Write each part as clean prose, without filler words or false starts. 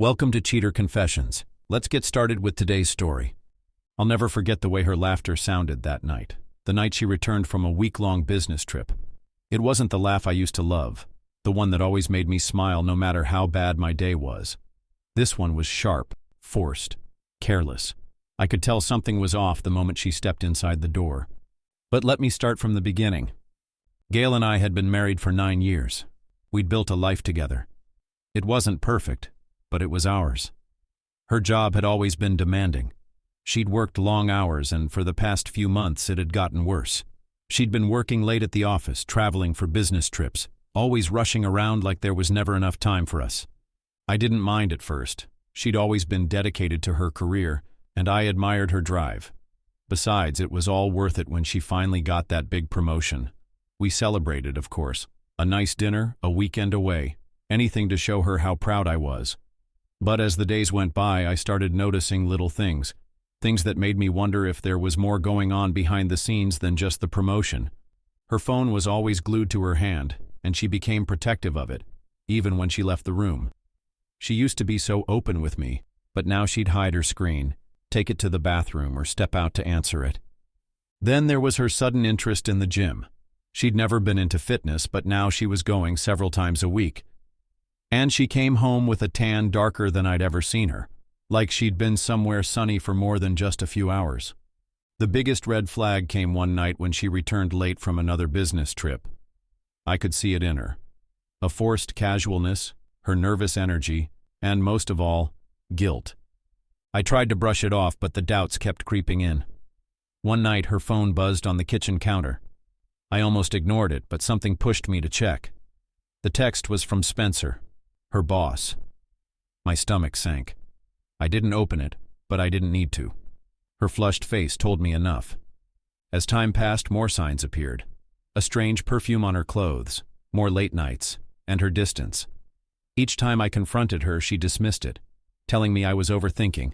Welcome to Cheater Confessions. Let's get started with today's story. I'll never forget the way her laughter sounded that night, the night she returned from a week-long business trip. It wasn't the laugh I used to love, the one that always made me smile no matter how bad my day was. This one was sharp, forced, careless. I could tell something was off the moment she stepped inside the door. But let me start from the beginning. Gail and I had been married for 9 years. We'd built a life together. It wasn't perfect, but it was ours. Her job had always been demanding. She'd worked long hours, and for the past few months it had gotten worse. She'd been working late at the office, traveling for business trips, always rushing around like there was never enough time for us. I didn't mind at first. She'd always been dedicated to her career, and I admired her drive. Besides, it was all worth it when she finally got that big promotion. We celebrated, of course. A nice dinner, a weekend away, anything to show her how proud I was. But as the days went by, I started noticing little things that made me wonder if there was more going on behind the scenes than just the promotion. Her phone was always glued to her hand, and she became protective of it, even when she left the room. She used to be so open with me, but now she'd hide her screen, take it to the bathroom, or step out to answer it. Then there was her sudden interest in the gym. She'd never been into fitness, but now she was going several times a week. And she came home with a tan darker than I'd ever seen her, like she'd been somewhere sunny for more than just a few hours. The biggest red flag came one night when she returned late from another business trip. I could see it in her. A forced casualness, her nervous energy, and most of all, guilt. I tried to brush it off, but the doubts kept creeping in. One night her phone buzzed on the kitchen counter. I almost ignored it, but something pushed me to check. The text was from Spencer, her boss. My stomach sank. I didn't open it, but I didn't need to. Her flushed face told me enough. As time passed, more signs appeared. A strange perfume on her clothes, more late nights, and her distance. Each time I confronted her, she dismissed it, telling me I was overthinking.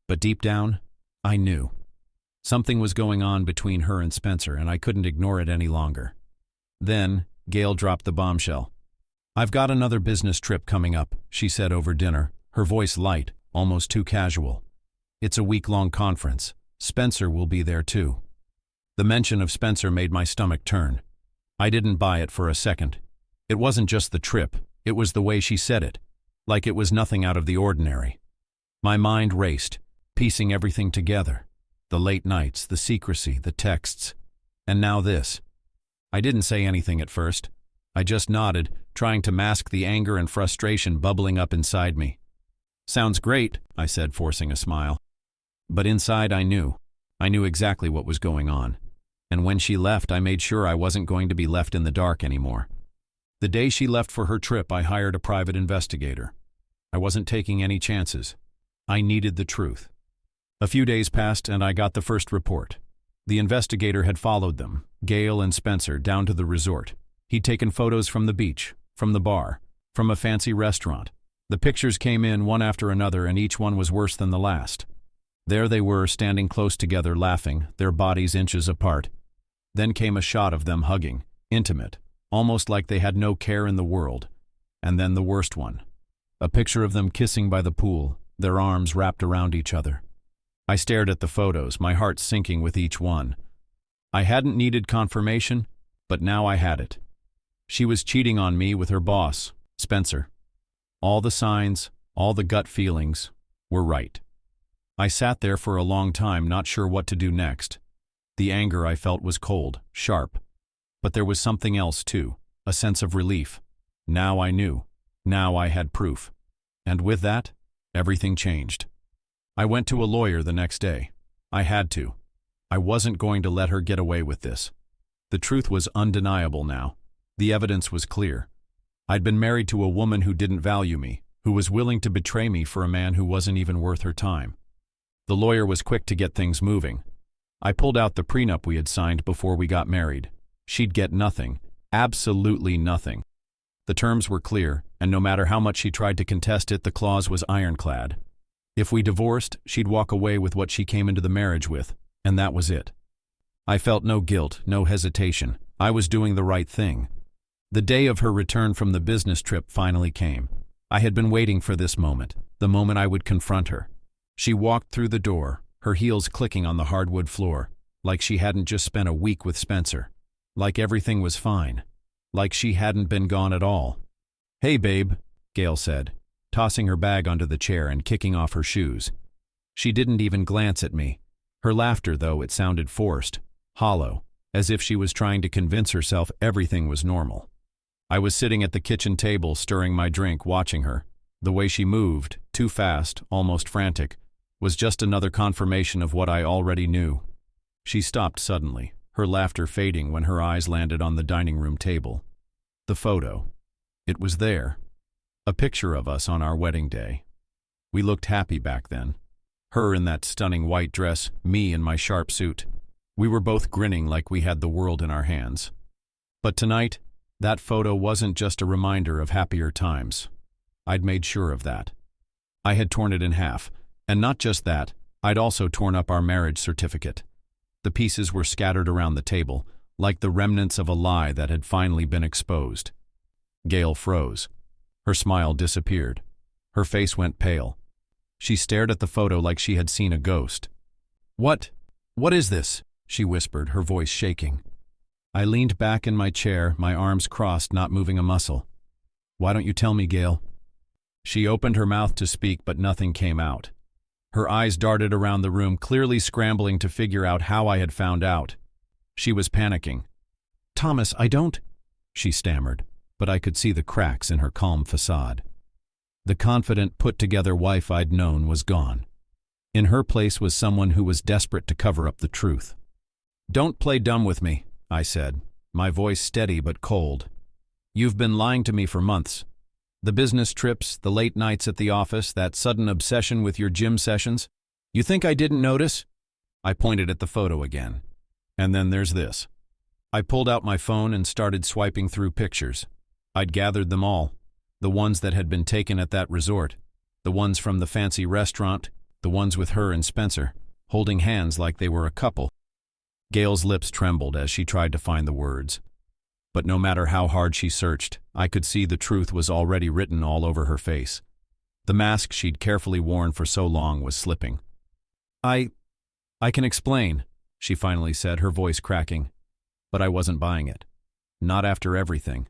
But deep down, I knew. Something was going on between her and Spencer, and I couldn't ignore it any longer. Then, Gail dropped the bombshell. "I've got another business trip coming up," she said over dinner, her voice light, almost too casual. "It's a week-long conference. Spencer will be there too." The mention of Spencer made my stomach turn. I didn't buy it for a second. It wasn't just the trip, it was the way she said it, like it was nothing out of the ordinary. My mind raced, piecing everything together. The late nights, the secrecy, the texts, and now this. I didn't say anything at first. I just nodded, trying to mask the anger and frustration bubbling up inside me. "Sounds great," I said, forcing a smile. But inside I knew exactly what was going on. And when she left, I made sure I wasn't going to be left in the dark anymore. The day she left for her trip, I hired a private investigator. I wasn't taking any chances. I needed the truth. A few days passed and I got the first report. The investigator had followed them, Gail and Spencer, down to the resort. He'd taken photos from the beach, from the bar, from a fancy restaurant. The pictures came in one after another, and each one was worse than the last. There they were, standing close together, laughing, their bodies inches apart. Then came a shot of them hugging, intimate, almost like they had no care in the world. And then the worst one. A picture of them kissing by the pool, their arms wrapped around each other. I stared at the photos, my heart sinking with each one. I hadn't needed confirmation, but now I had it. She was cheating on me with her boss, Spencer. All the signs, all the gut feelings, were right. I sat there for a long time, not sure what to do next. The anger I felt was cold, sharp. But there was something else too, a sense of relief. Now I knew. Now I had proof. And with that, everything changed. I went to a lawyer the next day. I had to. I wasn't going to let her get away with this. The truth was undeniable now. The evidence was clear. I'd been married to a woman who didn't value me, who was willing to betray me for a man who wasn't even worth her time. The lawyer was quick to get things moving. I pulled out the prenup we had signed before we got married. She'd get nothing, absolutely nothing. The terms were clear, and no matter how much she tried to contest it, the clause was ironclad. If we divorced, she'd walk away with what she came into the marriage with, and that was it. I felt no guilt, no hesitation. I was doing the right thing. The day of her return from the business trip finally came. I had been waiting for this moment. the moment I would confront her. She walked through the door, her heels clicking on the hardwood floor, like she hadn't just spent a week with Spencer. Like everything was fine. Like she hadn't been gone at all. "Hey, babe," Gail said, tossing her bag onto the chair and kicking off her shoes. She didn't even glance at me. Her laughter, though, it sounded forced, hollow, as if she was trying to convince herself everything was normal. I was sitting at the kitchen table stirring my drink, watching her. The way she moved, too fast, almost frantic, was just another confirmation of what I already knew. She stopped suddenly, her laughter fading when her eyes landed on the dining room table. The photo. It was there. A picture of us on our wedding day. We looked happy back then. Her in that stunning white dress, me in my sharp suit. We were both grinning like we had the world in our hands. But tonight, that photo wasn't just a reminder of happier times. I'd made sure of that. I had torn it in half, and not just that, I'd also torn up our marriage certificate. The pieces were scattered around the table, like the remnants of a lie that had finally been exposed. Gail froze. Her smile disappeared. Her face went pale. She stared at the photo like she had seen a ghost. What is this?" she whispered, her voice shaking. I leaned back in my chair, my arms crossed, not moving a muscle. "Why don't you tell me, Gail?" She opened her mouth to speak, but nothing came out. Her eyes darted around the room, clearly scrambling to figure out how I had found out. She was panicking. "Thomas, I don't—" she stammered, but I could see the cracks in her calm facade. The confident, put-together wife I'd known was gone. In her place was someone who was desperate to cover up the truth. "Don't play dumb with me," I said, my voice steady but cold. "You've been lying to me for months. The business trips, the late nights at the office, that sudden obsession with your gym sessions. You think I didn't notice?" I pointed at the photo again. "And then there's this." I pulled out my phone and started swiping through pictures. I'd gathered them all. The ones that had been taken at that resort. The ones from the fancy restaurant. The ones with her and Spencer, holding hands like they were a couple. Gail's lips trembled as she tried to find the words. But no matter how hard she searched, I could see the truth was already written all over her face. The mask she'd carefully worn for so long was slipping. I can explain," she finally said, her voice cracking. But I wasn't buying it. Not after everything.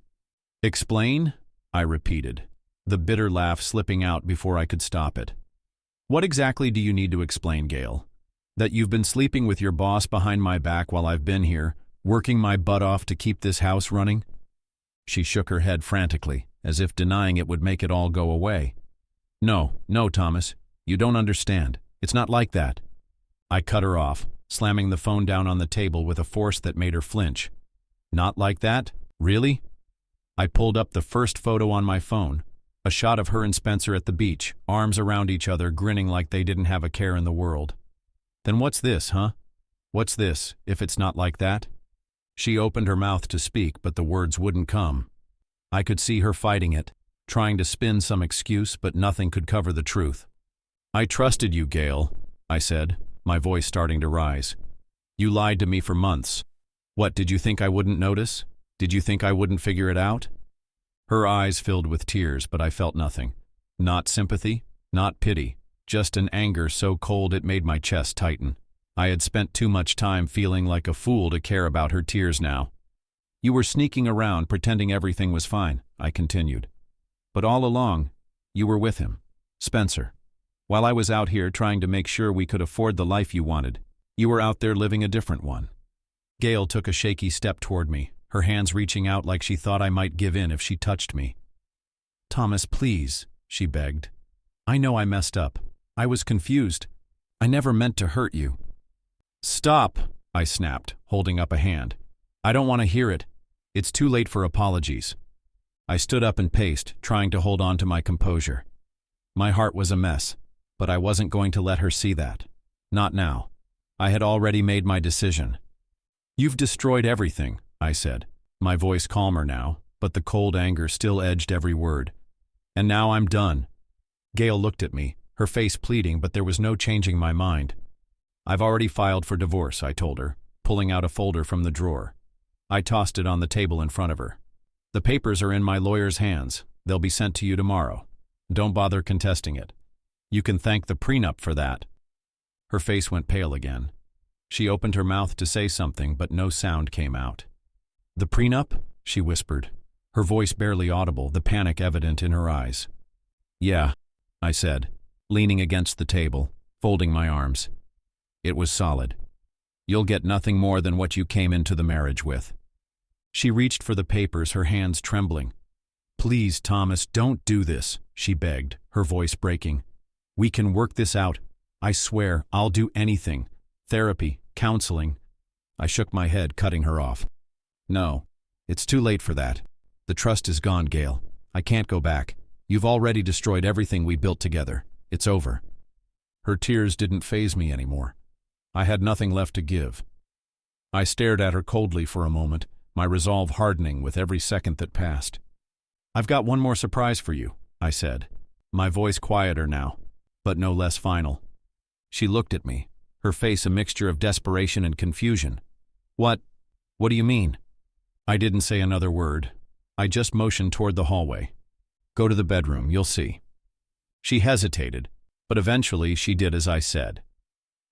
"Explain?" I repeated, the bitter laugh slipping out before I could stop it. "What exactly do you need to explain, Gail? That you've been sleeping with your boss behind my back while I've been here, working my butt off to keep this house running?" She shook her head frantically, as if denying it would make it all go away. No, Thomas, you don't understand. It's not like that." I cut her off, slamming the phone down on the table with a force that made her flinch. "Not like that? Really?" I pulled up the first photo on my phone, a shot of her and Spencer at the beach, arms around each other, grinning like they didn't have a care in the world. "Then what's this, huh? What's this, if it's not like that?" She opened her mouth to speak, but the words wouldn't come. I could see her fighting it, trying to spin some excuse, but nothing could cover the truth. "I trusted you, Gail," I said, my voice starting to rise. "You lied to me for months. What, did you think I wouldn't notice? Did you think I wouldn't figure it out?" Her eyes filled with tears, but I felt nothing. Not sympathy, not pity, just an anger so cold it made my chest tighten. I had spent too much time feeling like a fool to care about her tears now. "You were sneaking around, pretending everything was fine," I continued. "But all along, you were with him, Spencer. While I was out here trying to make sure we could afford the life you wanted, you were out there living a different one." Gail took a shaky step toward me, her hands reaching out like she thought I might give in if she touched me. "Thomas, please," she begged. "I know I messed up. I was confused. I never meant to hurt you." "Stop," I snapped, holding up a hand. "I don't want to hear it. It's too late for apologies." I stood up and paced, trying to hold on to my composure. My heart was a mess, but I wasn't going to let her see that. Not now. I had already made my decision. "You've destroyed everything," I said, my voice calmer now, but the cold anger still edged every word. "And now I'm done." Gail looked at me, her face pleading, but there was no changing my mind. "I've already filed for divorce," I told her, pulling out a folder from the drawer. I tossed it on the table in front of her. "The papers are in my lawyer's hands. They'll be sent to you tomorrow. Don't bother contesting it. You can thank the prenup for that." Her face went pale again. She opened her mouth to say something, but no sound came out. "The prenup?" she whispered, her voice barely audible, the panic evident in her eyes. "Yeah," I said, leaning against the table, folding my arms. It was solid. "You'll get nothing more than what you came into the marriage with." She reached for the papers, her hands trembling. "Please, Thomas, don't do this," she begged, her voice breaking. "We can work this out. I swear, I'll do anything. Therapy, counseling." I shook my head, cutting her off. "No, it's too late for that. The trust is gone, Gail. I can't go back. You've already destroyed everything we built together. It's over." Her tears didn't faze me anymore. I had nothing left to give. I stared at her coldly for a moment, my resolve hardening with every second that passed. "I've got one more surprise for you," I said, my voice quieter now, but no less final. She looked at me, her face a mixture of desperation and confusion. What do you mean?" I didn't say another word. I just motioned toward the hallway. "Go to the bedroom, you'll see." She hesitated, but eventually she did as I said.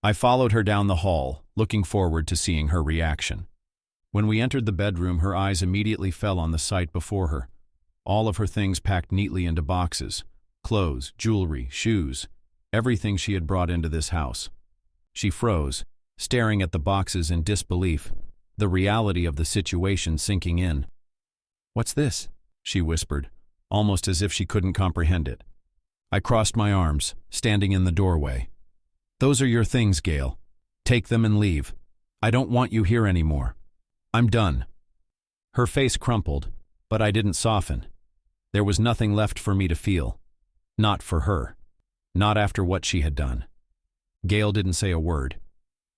I followed her down the hall, looking forward to seeing her reaction. When we entered the bedroom, her eyes immediately fell on the sight before her. All of her things packed neatly into boxes: clothes, jewelry, shoes, everything she had brought into this house. She froze, staring at the boxes in disbelief, the reality of the situation sinking in. "What's this?" she whispered, almost as if she couldn't comprehend it. I crossed my arms, standing in the doorway. "Those are your things, Gail. Take them and leave. I don't want you here anymore. I'm done." Her face crumpled, but I didn't soften. There was nothing left for me to feel. Not for her. Not after what she had done. Gail didn't say a word.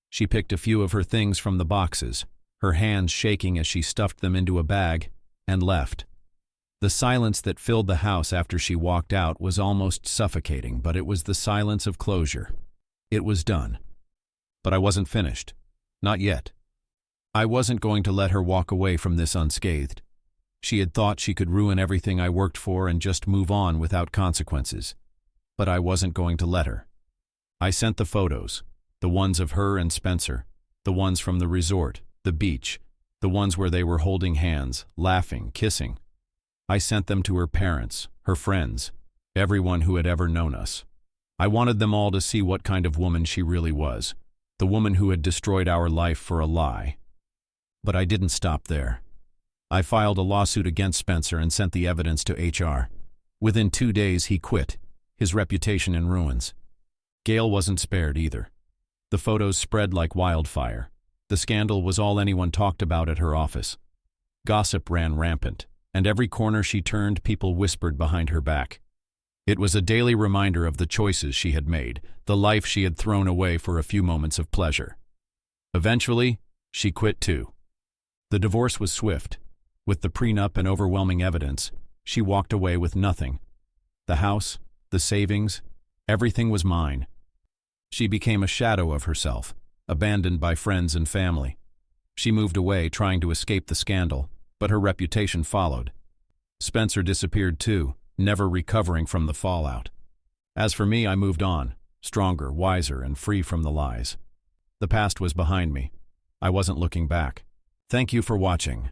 She picked a few of her things from the boxes, her hands shaking as she stuffed them into a bag, and left. The silence that filled the house after she walked out was almost suffocating, but it was the silence of closure. It was done. But I wasn't finished. Not yet. I wasn't going to let her walk away from this unscathed. She had thought she could ruin everything I worked for and just move on without consequences. But I wasn't going to let her. I sent the photos, the ones of her and Spencer, the ones from the resort, the beach, the ones where they were holding hands, laughing, kissing. I sent them to her parents, her friends, everyone who had ever known us. I wanted them all to see what kind of woman she really was, the woman who had destroyed our life for a lie. But I didn't stop there. I filed a lawsuit against Spencer and sent the evidence to HR. Within 2 days, he quit, his reputation in ruins. Gail wasn't spared either. The photos spread like wildfire. The scandal was all anyone talked about at her office. Gossip ran rampant, and every corner she turned, people whispered behind her back. It was a daily reminder of the choices she had made, the life she had thrown away for a few moments of pleasure. Eventually, she quit too. The divorce was swift. With the prenup and overwhelming evidence, she walked away with nothing. The house, the savings, everything was mine. She became a shadow of herself, abandoned by friends and family. She moved away, trying to escape the scandal, but her reputation followed. Spencer disappeared too, never recovering from the fallout. As for me, I moved on, stronger, wiser, and free from the lies. The past was behind me. I wasn't looking back. Thank you for watching.